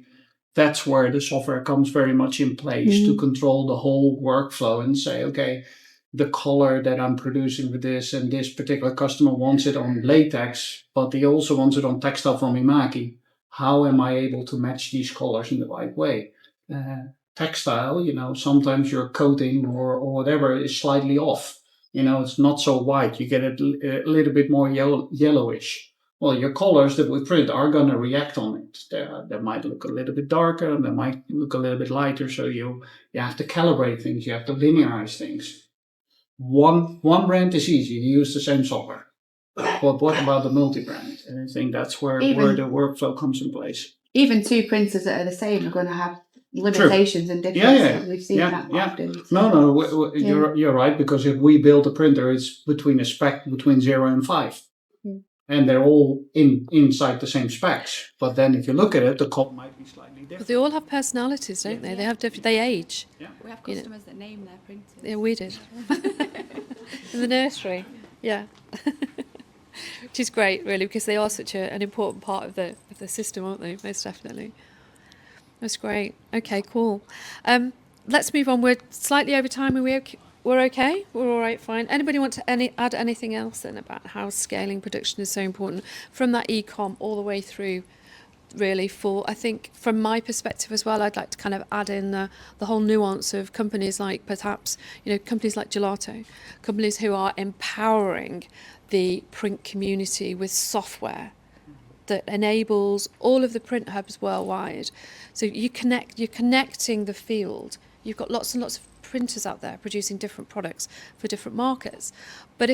that's where the software comes very much in place to control the whole workflow and say, okay, the color that I'm producing with this and this particular customer wants it on latex, but they also wants it on textile from Mimaki. How am I able to match these colors in the right way? Textile, you know, sometimes your coating or whatever is slightly off. You know, it's not so white. You get it a little bit more yellowish. Well, your colors that we print are going to react on it. They might look a little bit darker, they might look a little bit lighter. So you have to calibrate things, you have to linearize things. One brand is easy, you use the same software. But what about the multi-brand? And I think that's where the workflow comes in place. Even 2 printers that are the same are going to have limitations and differences. We've seen that often. So. No, you're right, because if we build a printer, it's between a spec between 0 and 5. And they're all inside the same specs. But then if you look at it, the color might be slightly different. But they all have personalities, don't they? They have different. They age. Yeah. We have customers that name their printers. Yeah, we did. In the nursery, yeah. Which is great, really, because they are such an important part of the system, aren't they? Most definitely. That's great. Okay, cool. Let's move on. We're slightly over time. Are we okay? We're okay? We're all right, fine. Anybody want to add anything else then about how scaling production is so important from that e-com all the way through really full? I think from my perspective as well, I'd like to kind of add in the whole nuance of companies like perhaps, you know, companies like Gelato, companies who are empowering the print community with software that enables all of the print hubs worldwide. So you're connecting the field. You've got lots and lots of printers out there producing different products for different markets. But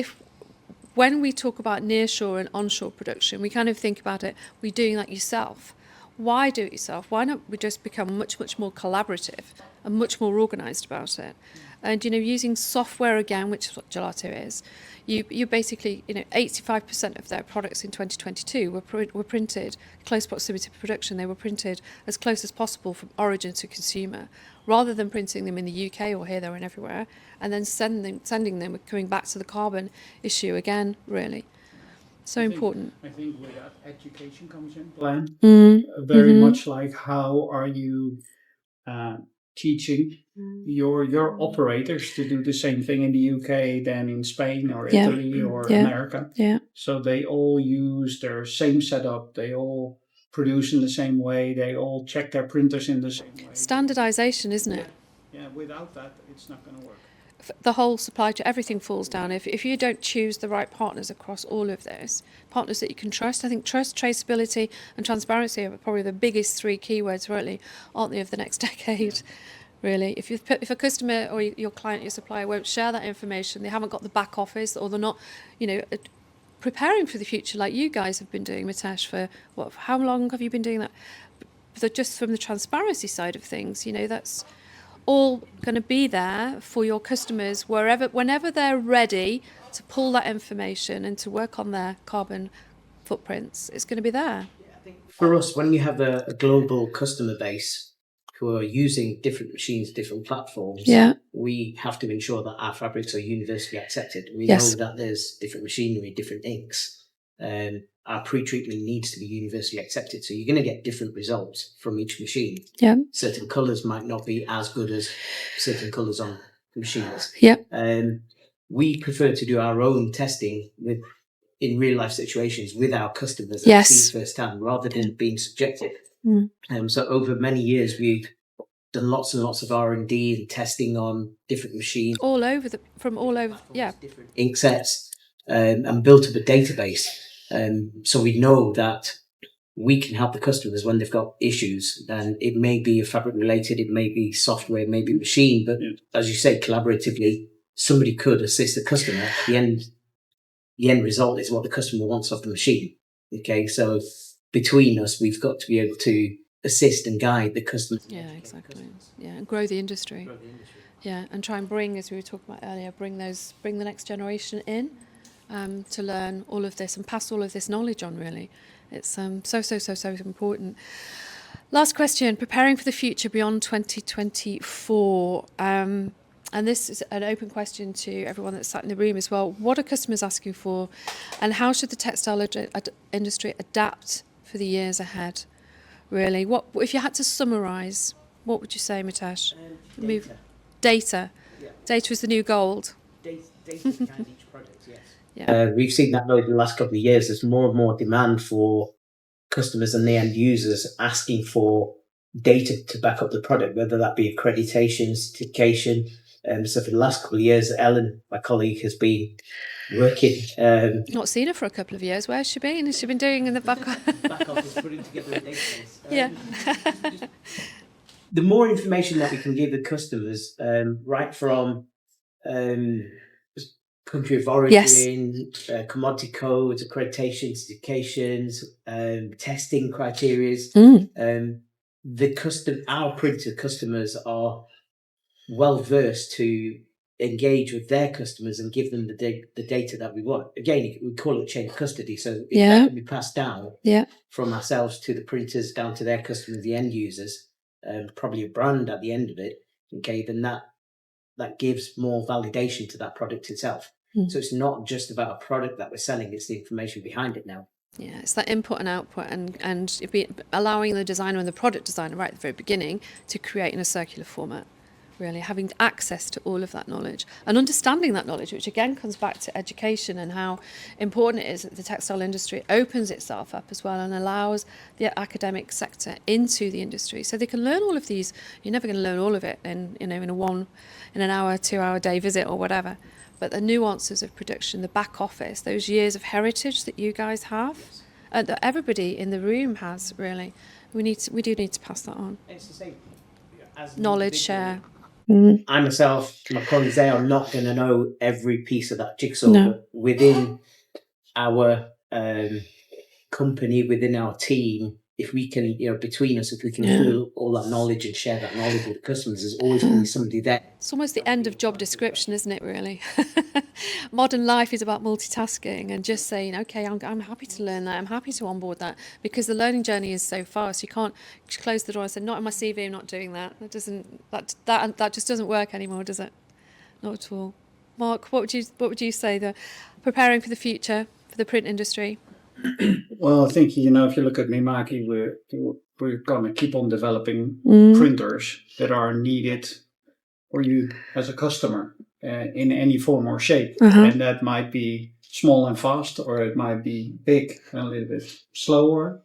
when we talk about nearshore and onshore production, we kind of think about it, we're doing that yourself. Why do it yourself? Why not we just become much, much more collaborative and much more organised about it? And, you know, using software again, which is what Gelato is, you basically, you know, 85% of their products in 2022 were printed close proximity to production. They were printed as close as possible from origin to consumer, rather than printing them in the UK or here, there, and everywhere, and then sending them, coming back to the carbon issue again, really. So important. I think where that education comes in plan, very much like how are you teaching your operators to do the same thing in the UK than in Spain or Italy or America. Yeah. So they all use their same setup. They all produce in the same way. They all check their printers in the same way. Standardization, isn't it? Yeah, without that, it's not going to work. the whole supply chain, everything falls down. If you don't choose the right partners across all of this, partners that you can trust, I think trust, traceability and transparency are probably the biggest three keywords, really, aren't they, of the next decade, really. If a customer or your client, your supplier won't share that information, they haven't got the back office, or they're not, preparing for the future like you guys have been doing, Mitesh, for how long have you been doing that? Just from the transparency side of things, that's all going to be there for your customers whenever they're ready to pull that information and to work on their carbon footprints. It's going to be there. For us, when you have a global customer base who are using different machines, different platforms, we have to ensure that our fabrics are universally accepted. We know that there's different machinery, different inks. Our pre-treatment needs to be universally accepted. So you're going to get different results from each machine. Yeah. Certain colours might not be as good as certain colours on machines. Yeah. We prefer to do our own testing in real life situations with our customers and see firsthand rather than being subjective. So over many years, we've done lots and lots of R&D and testing on different machines. From all over, different ink sets, and built up a database. So we know that we can help the customers when they've got issues, and it may be fabric related, it may be software, it may be machine, but as you say, collaboratively, somebody could assist the customer. The end result is what the customer wants off the machine. Okay, so between us, we've got to be able to assist and guide the customer. Yeah, exactly. Yeah, and grow the industry. Yeah, and try and bring, as we were talking about earlier, bring the next generation in. To learn all of this and pass all of this knowledge on, really. It's so important. Last question, preparing for the future beyond 2024. And this is an open question to everyone that's sat in the room as well. What are customers asking for, and how should the textile industry adapt for the years ahead, really? What if you had to summarise, what would you say, Mitesh? Data. Yeah. Data is the new gold. Data behind each product, yes. Yeah. We've seen that over the last couple of years. There's more and more demand for customers and the end users asking for data to back up the product, whether that be accreditation, certification. So for the last couple of years, Ellen, my colleague, has been working. Not seen her for a couple of years. Where's she been? Has she been doing in the back office, putting together a database? The more information that we can give the customers, right from country of origin, commodity codes, accreditation, certifications, testing criteria. Our printer customers are well versed to engage with their customers and give them the data that we want. Again, we call it chain of custody. So if that can be passed down from ourselves to the printers down to their customers, the end users, probably a brand at the end of it. Okay, then that gives more validation to that product itself. So it's not just about a product that we're selling, it's the information behind it now. Yeah, it's that input and output and allowing the designer and the product designer right at the very beginning to create in a circular format, really, having access to all of that knowledge and understanding that knowledge, which again comes back to education and how important it is that the textile industry opens itself up as well and allows the academic sector into the industry so they can learn all of these. You're never going to learn all of it in an hour, 2 hour day visit or whatever. But the nuances of production, the back office, those years of heritage that you guys have, that everybody in the room has, really, we do need to pass that on. It's the same. Knowledge share. I myself, my colleagues, they are not going to know every piece of that jigsaw. No. But within our company, within our team, if we can, between us, if we can pool all that knowledge and share that knowledge with the customers, there's always going to be somebody there. It's almost the end of job description, isn't it, really? Modern life is about multitasking and just saying, okay, I'm happy to learn that, I'm happy to onboard that, because the learning journey is so fast. You can't close the door and say, not in my CV, I'm not doing that. That just doesn't work anymore, does it? Not at all. Marc, what would you say, preparing for the future for the print industry? Well, I think, if you look at Mimaki, we're going to keep on developing printers that are needed for you as a customer in any form or shape. And that might be small and fast, or it might be big and a little bit slower.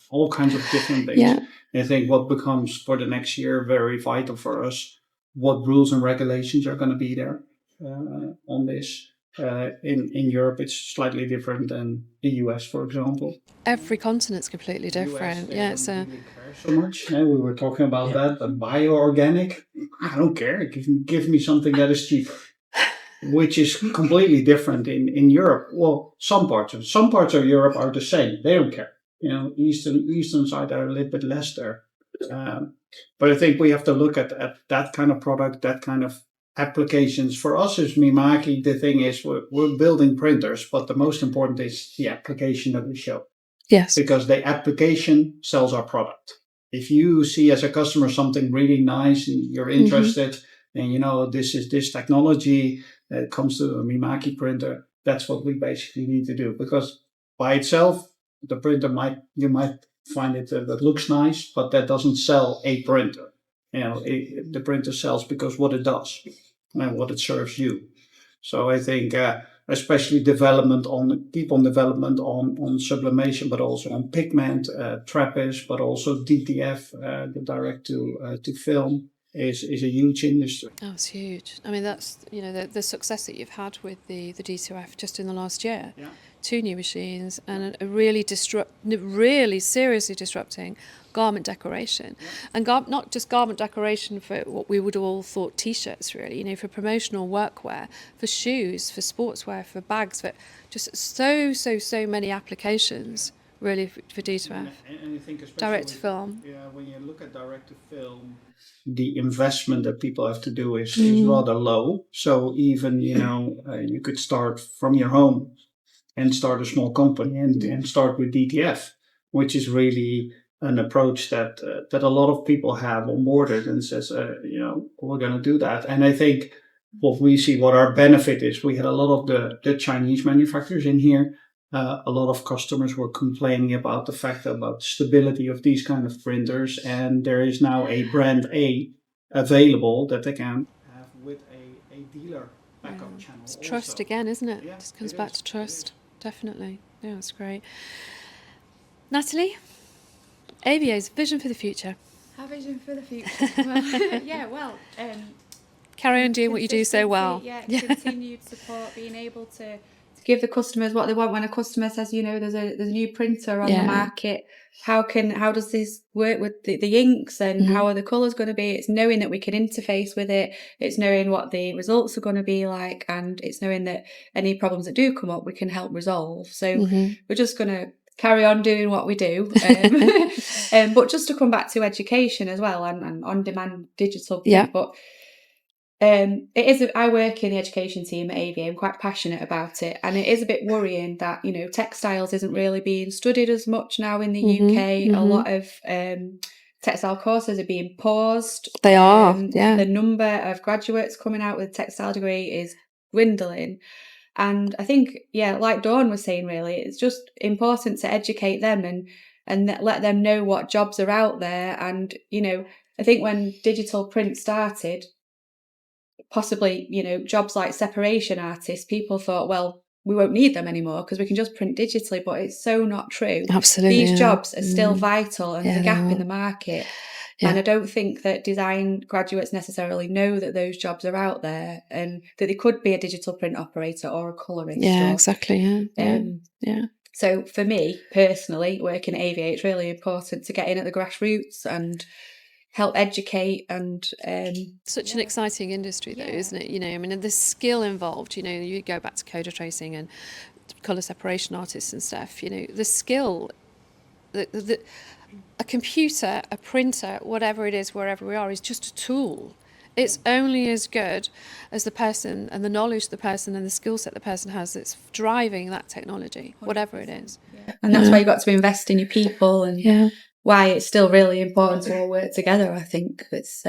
All kinds of different things. I think what becomes for the next year very vital for us what rules and regulations are going to be there on this. In Europe, it's slightly different than the US, for example. Every continent's completely different. US, Yeah, they so don't really care so much. We were talking about that, but bio-organic, I don't care. Give me something that is cheaper, which is completely different in Europe. Well, some parts of Europe are the same. They don't care. Eastern side are a little bit less there. But I think we have to look at that kind of product, that kind of applications. For us as Mimaki, the thing is we're building printers, but the most important is the application that we show. yes. Because the application sells our product. If you see as a customer something really nice and you're interested, and this technology that comes to a Mimaki printer, that's what we basically need to do. Because by itself, the printer you might find it that looks nice, but that doesn't sell a printer. The printer sells because what it does and what it serves you. So I think especially development on sublimation, but also on pigment, trapeze, but also DTF, the direct to film, is a huge industry. Oh, it's huge. I mean, that's the success that you've had with the D2F just in the last year. Yeah. 2 new machines and a really seriously disrupting garment decoration, and not just garment decoration for what we would all thought t-shirts, really, for promotional workwear, for shoes, for sportswear, for bags, for just so many applications really for D2F. And I think especially direct to film. Yeah, when you look at direct to film, the investment that people have to do is rather low. So even you could start from your home and start a small company and start with DTF, which is really an approach that a lot of people have onboarded and says, we're going to do that. And I think what our benefit is, we had a lot of the Chinese manufacturers in here. A lot of customers were complaining about the fact about stability of these kind of printers, and there is now a brand A available that they can have with a dealer backup channel. It's trust again, isn't it? Yeah, It just comes it back is. to trust. Definitely. Yeah, that's great. Natalie, AVA's vision for the future. Our vision for the future. Carry on doing what you do so well. Continued support, being able to give the customers what they want. When a customer says, there's a new printer on the market, how does this work with the inks, and how are the colours going to be? It's knowing that we can interface with it. It's knowing what the results are going to be like, and it's knowing that any problems that do come up, we can help resolve. So we're just going to carry on doing what we do. But just to come back to education as well, and on-demand digital. But I work in the education team at AVA. I'm quite passionate about it, and it is a bit worrying that textiles isn't really being studied as much now in the UK. A lot of textile courses are being paused. They are. The number of graduates coming out with a textile degree is dwindling, and I think like Dawn was saying, really, it's just important to educate them and let them know what jobs are out there. And I think when digital print started, possibly, jobs like separation artists, people thought, well, we won't need them anymore because we can just print digitally, but it's so not true. Absolutely. These jobs are still vital and the gap in the market. Yeah. And I don't think that design graduates necessarily know that those jobs are out there and that they could be a digital print operator or a colourist. Yeah, exactly. Yeah. So for me, personally, working at AVA, it's really important to get in at the grassroots and help educate. And such an exciting industry, though, isn't it? I mean, the skill involved, you go back to coder tracing and colour separation artists and stuff, the skill, a computer, a printer, whatever it is, wherever we are, is just a tool. It's only as good as the person and the knowledge the person and the skill set the person has that's driving that technology, whatever it is. And that's why you've got to invest in your people, and why it's still really important to all work together. I think it's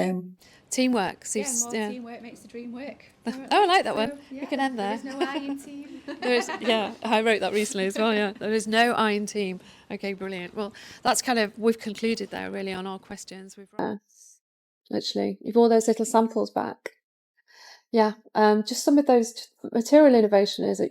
teamwork. Teamwork makes the dream work. Oh, I like that one. We can end there. There's no I in team. I wrote that recently as well. Yeah, there is no I in team. Okay, brilliant. Well, that's we've concluded there really on our questions. Literally, you've all those little samples back. Yeah, just some of those material innovation is,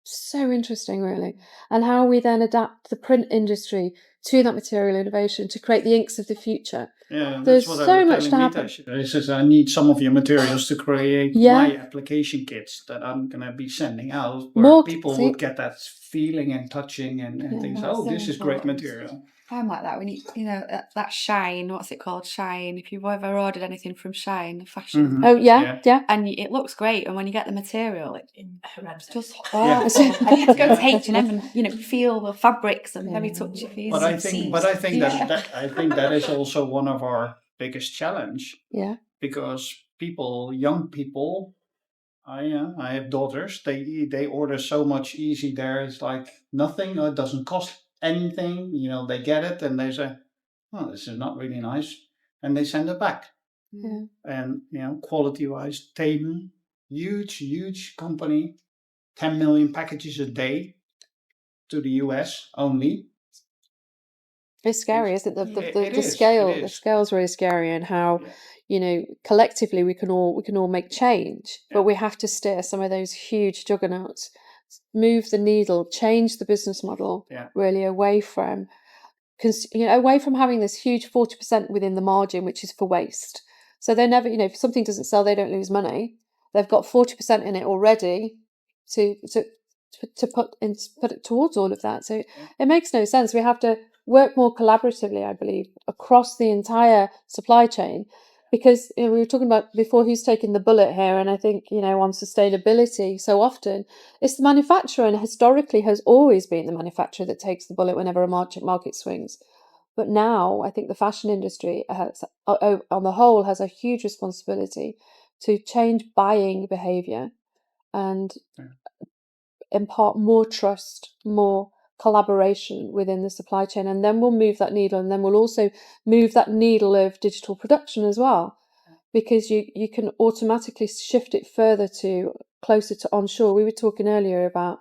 so interesting, really, and how we then adapt the print industry to that material innovation to create the inks of the future. Yeah, There's that's what so I was much to telling happen. Mitesh. He says, I need some of your materials to create Yeah. my application kits that I'm going to be sending out, where More, people see, would get that feeling and touching and Yeah. things. That's Oh, so this is great important. material. I'm like that. When you know that Shine, what's it called? Shine. If you've ever ordered anything from Shine, the fashion, Mhm. oh yeah, yeah. and it looks great, and when you get the material, it's just Yeah. awful. I need to go to H&M and feel the fabrics and very touchy feely. But I think that is also one of our biggest challenge, Yeah. because young people, I have daughters. They order so much easy there. It's like nothing. It doesn't cost anything. They get it and they say, "Oh, this is not really nice," and they send it back. Yeah. And quality wise, Temu, huge company, 10 million packages a day to the US only. It's scary, isn't it? The It scale, is. the scale's really scary, and how Yeah. collectively we can all make change, Yeah. but we have to steer some of those huge juggernauts, move the needle, change the business model Yeah. really away from, away from having this huge 40% within the margin, which is for waste. So they never, if something doesn't sell, they don't lose money. They've got 40% in it already to put it towards all of that. So it makes no sense. We have to work more collaboratively, I believe, across the entire supply chain, because we were talking about before who's taking the bullet here, and I think on sustainability, so often it's the manufacturer, and historically has always been the manufacturer that takes the bullet whenever a market swings. But now I think the fashion industry has, on the whole, has a huge responsibility to change buying behavior and impart more trust, more collaboration within the supply chain, and then we'll move that needle, and then we'll also move that needle of digital production as well, because you can automatically shift it further to closer to onshore. We were talking earlier about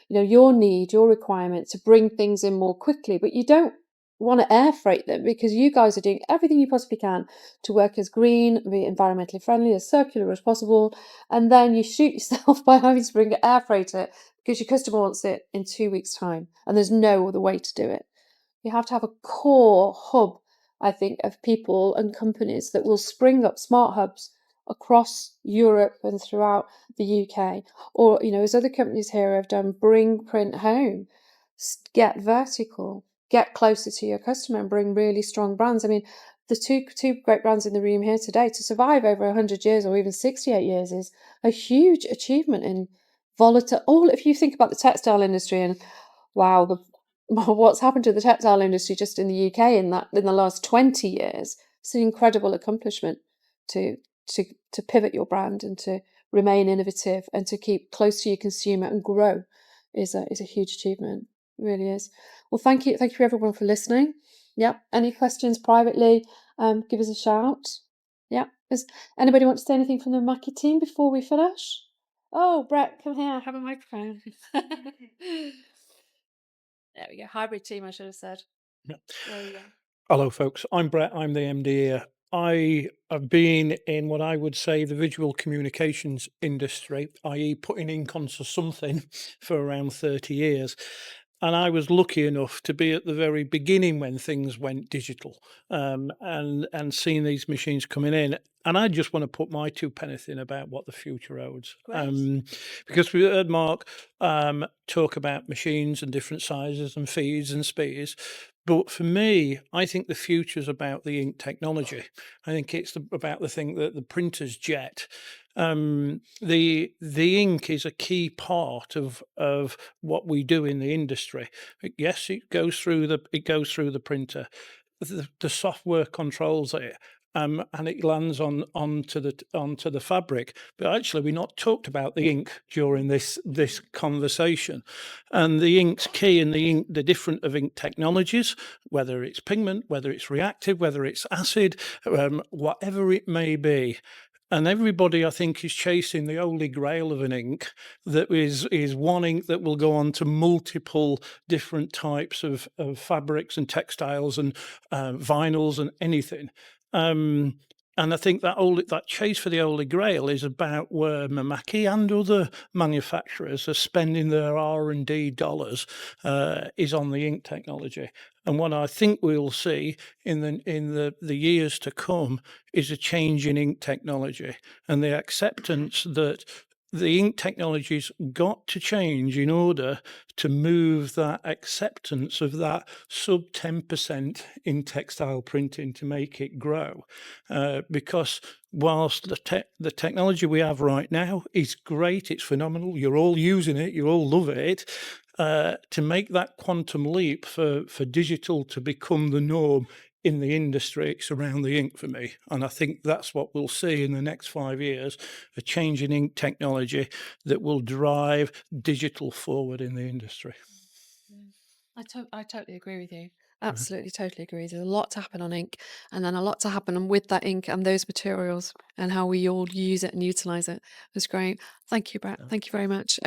your requirement to bring things in more quickly, but you don't want to air freight them, because you guys are doing everything you possibly can to work as green, be environmentally friendly, as circular as possible, and then you shoot yourself by having to bring air freight it because your customer wants it in 2 weeks' time, and there's no other way to do it. You have to have a core hub, I think, of people and companies that will spring up smart hubs across Europe and throughout the UK, or as other companies here have done, bring print home, get vertical, get closer to your customer, and bring really strong brands. I mean, the two great brands in the room here today, to survive over 100 years or even 68 years is a huge achievement in volatile. If you think about the textile industry, and wow, what's happened to the textile industry just in the UK in the last 20 years, it's an incredible accomplishment to pivot your brand and to remain innovative and to keep close to your consumer and grow is a huge achievement. It really is. Well, thank you everyone for listening. Yep. Any questions privately, give us a shout. Yeah. Does anybody want to say anything from the Mimaki team before we finish? Oh, Brett, come here, have a microphone. There we go. Hybrid team, I should have said. Yeah. There we go. Hello, folks. I'm Brett. I'm the MD here. I have been in what I would say the visual communications industry, i.e. putting ink onto something, for around 30 years. And I was lucky enough to be at the very beginning when things went digital, and seeing these machines coming in. And I just want to put my 2 pennies in about what the future holds. Because we heard Marc talk about machines and different sizes and feeds and speeds. But for me, I think the future is about the ink technology. I think it's about the thing that the printers jet. The ink is a key part of what we do in the industry. Yes, it goes through the printer. The software controls it. And it lands onto the fabric. But actually, we not talked about the ink during this conversation. And the ink's key, and the different of ink technologies, whether it's pigment, whether it's reactive, whether it's acid, whatever it may be. And everybody, I think, is chasing the holy grail of an ink that is one ink that will go on to multiple different types of fabrics and textiles and vinyls and anything. And I think that chase for the holy grail is about where Mimaki and other manufacturers are spending their R&D dollars, is on the ink technology. And what I think we'll see in the years to come is a change in ink technology and the acceptance that the ink technology's got to change in order to move that acceptance of that sub 10% in textile printing to make it grow. Because whilst the technology we have right now is great, it's phenomenal, you're all using it, you all love it, to make that quantum leap for digital to become the norm in the industry, it's around the ink for me. And I think that's what we'll see in the next 5 years, a change in ink technology that will drive digital forward in the industry. I totally agree with you. Absolutely, totally agree. There's a lot to happen on ink, and then a lot to happen with that ink and those materials and how we all use it and utilize it. It's great. Thank you, Brett. Thank you very much.